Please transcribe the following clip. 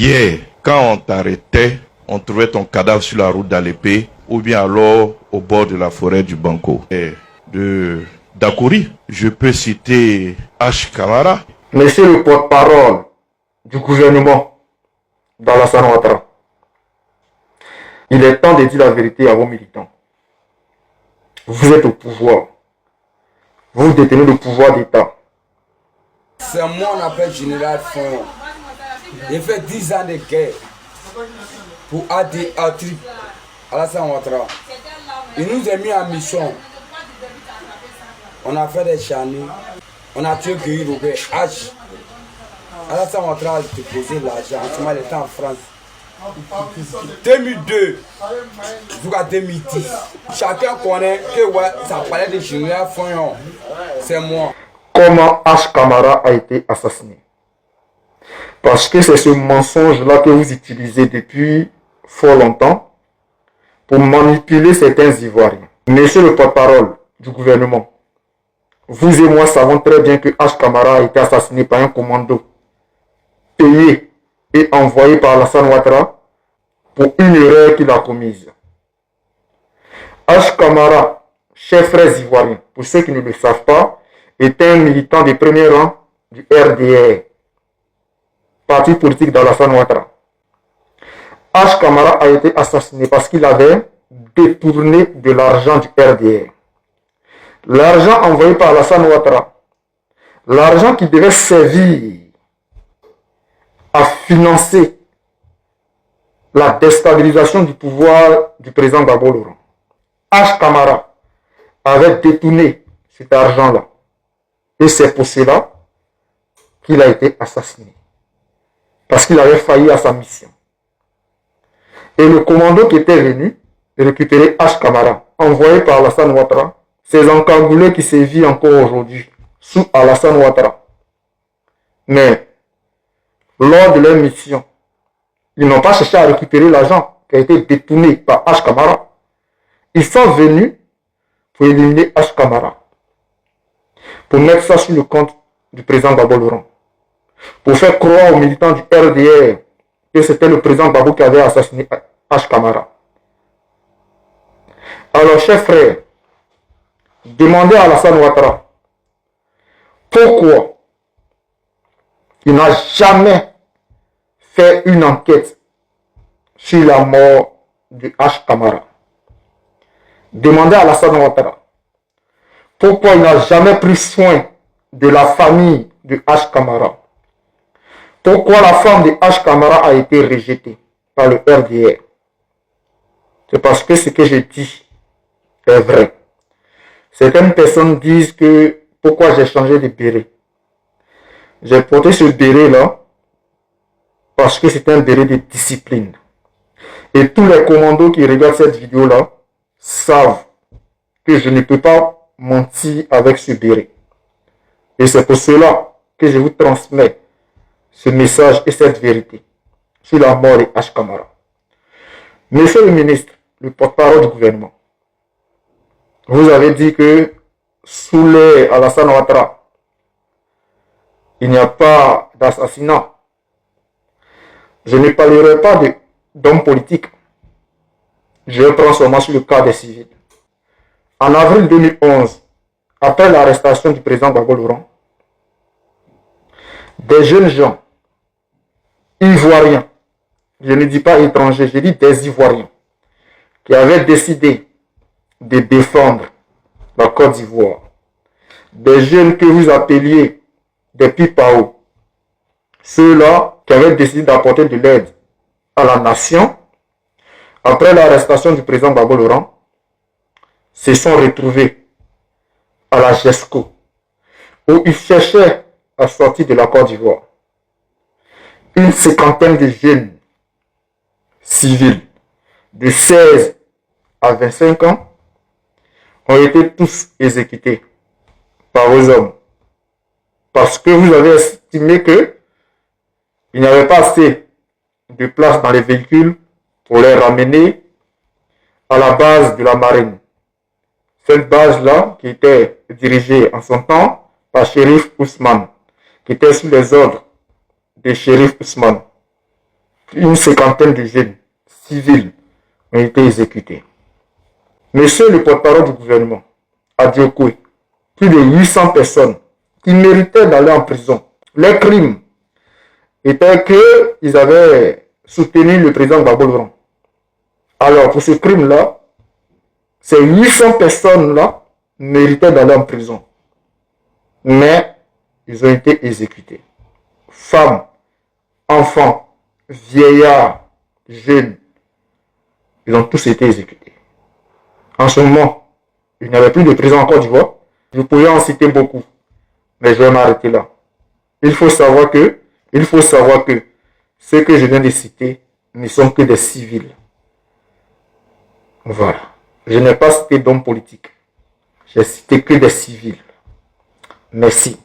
Hier, quand on t'arrêtait, on trouvait ton cadavre sur la route d'Alépé ou bien alors au bord de la forêt du Banco. Et de Dakouri, je peux citer H. Kamara. Monsieur le porte-parole du gouvernement d'Alassane Ouattara, il est temps de dire la vérité à vos militants. Vous êtes au pouvoir. Vous détenez le pouvoir d'État. C'est moi on appelle Général Fon. J'ai fait 10 ans de guerre pour Alassane Ouattara. Il nous a mis en mission. On a fait des charniers. On a tué Guy Robert H. Alassane Ouattara a déposé l'argent. En ce moment, il était en France. 2002 jusqu'à 2010. Chacun connaît que ouais, ça parlait de Général Fon. C'est moi. Comment H. Kamara a été assassiné? Parce que c'est ce mensonge-là que vous utilisez depuis fort longtemps pour manipuler certains Ivoiriens. Monsieur le porte-parole du gouvernement, vous et moi savons très bien que H. Kamara a été assassiné par un commando payé et envoyé par Alassane Ouattara pour une erreur qu'il a commise. H. Kamara, chers frères ivoiriens, pour ceux qui ne le savent pas, était un militant de premier rang du RDR, parti politique d'Alassane Ouattara. H. Kamara a été assassiné parce qu'il avait détourné de l'argent du RDR. L'argent envoyé par Alassane Ouattara, l'argent qui devait servir à financer la déstabilisation du pouvoir du président Gbagbo Laurent. H. Kamara avait détourné cet argent-là. Et c'est pour cela qu'il a été assassiné. Parce qu'il avait failli à sa mission. Et le commando qui était venu récupérer H. Kamara, envoyé par Alassane Ouattara, ces encagoulés qui sévissent encore aujourd'hui sous Alassane Ouattara. Mais lors de leur mission, ils n'ont pas cherché à récupérer l'argent qui a été détourné par H. Kamara. Ils sont venus pour éliminer H. Kamara, pour mettre ça sur le compte du président Gbagbo Laurent, pour faire croire aux militants du RDR que c'était le président Gbagbo qui avait assassiné H. Kamara. Alors, chers frères, demandez à Alassane Ouattara pourquoi il n'a jamais fait une enquête sur la mort de H. Kamara. Demandez à Alassane Ouattara pourquoi il n'a jamais pris soin de la famille de H. Kamara. Pourquoi la femme de H. Kamara a été rejetée par le RDR. C'est parce que ce que je dis est vrai. Certaines personnes disent que pourquoi j'ai changé de béret. J'ai porté ce béret-là parce que c'est un béret de discipline. Et tous les commandos qui regardent cette vidéo-là savent que je ne peux pas mentir avec ce béret. Et c'est pour cela que je vous transmets ce message et cette vérité sur la mort de H. Kamara. Monsieur le ministre, le porte-parole du gouvernement, vous avez dit que sous les Alassane Ouattara, il n'y a pas d'assassinat. Je ne parlerai pas d'hommes politiques. Je prends seulement sur le cas des civils. En avril 2011, après l'arrestation du président Gbagbo Laurent, des jeunes gens ivoiriens, je ne dis pas étrangers, je dis des Ivoiriens, qui avaient décidé de défendre la Côte d'Ivoire, des jeunes que vous appeliez des Pipao, ceux-là qui avaient décidé d'apporter de l'aide à la nation, après l'arrestation du président Gbagbo Laurent, se sont retrouvés à la GESCO, où ils cherchaient à sortir de la Côte d'Ivoire. Une cinquantaine de jeunes civils de 16 à 25 ans ont été tous exécutés par vos hommes. Parce que vous avez estimé que il n'y avait pas assez de place dans les véhicules pour les ramener à la base de la marine. Cette base-là, qui était dirigée en son temps par Chérif Ousmane, qui était sous les ordres de Chérif Ousmane. une cinquantaine de jeunes civils ont été exécutés. Monsieur le porte-parole du gouvernement, Adiokwe, plus de 800 personnes qui méritaient d'aller en prison. Les crimes étaient qu'ils avaient soutenu le président Gbagbo Laurent. Alors, pour ce crime-là, ces 800 personnes-là méritaient d'aller en prison. Mais ils ont été exécutés. Femmes, enfants, vieillards, jeunes, ils ont tous été exécutés. En ce moment, il n'y avait plus de prison en Côte d'Ivoire. Je pourrais en citer beaucoup, mais je vais m'arrêter là. Il faut savoir que ceux que je viens de citer ne sont que des civils. Voilà. Je n'ai pas cité d'hommes politiques. J'ai cité que des civils. Merci.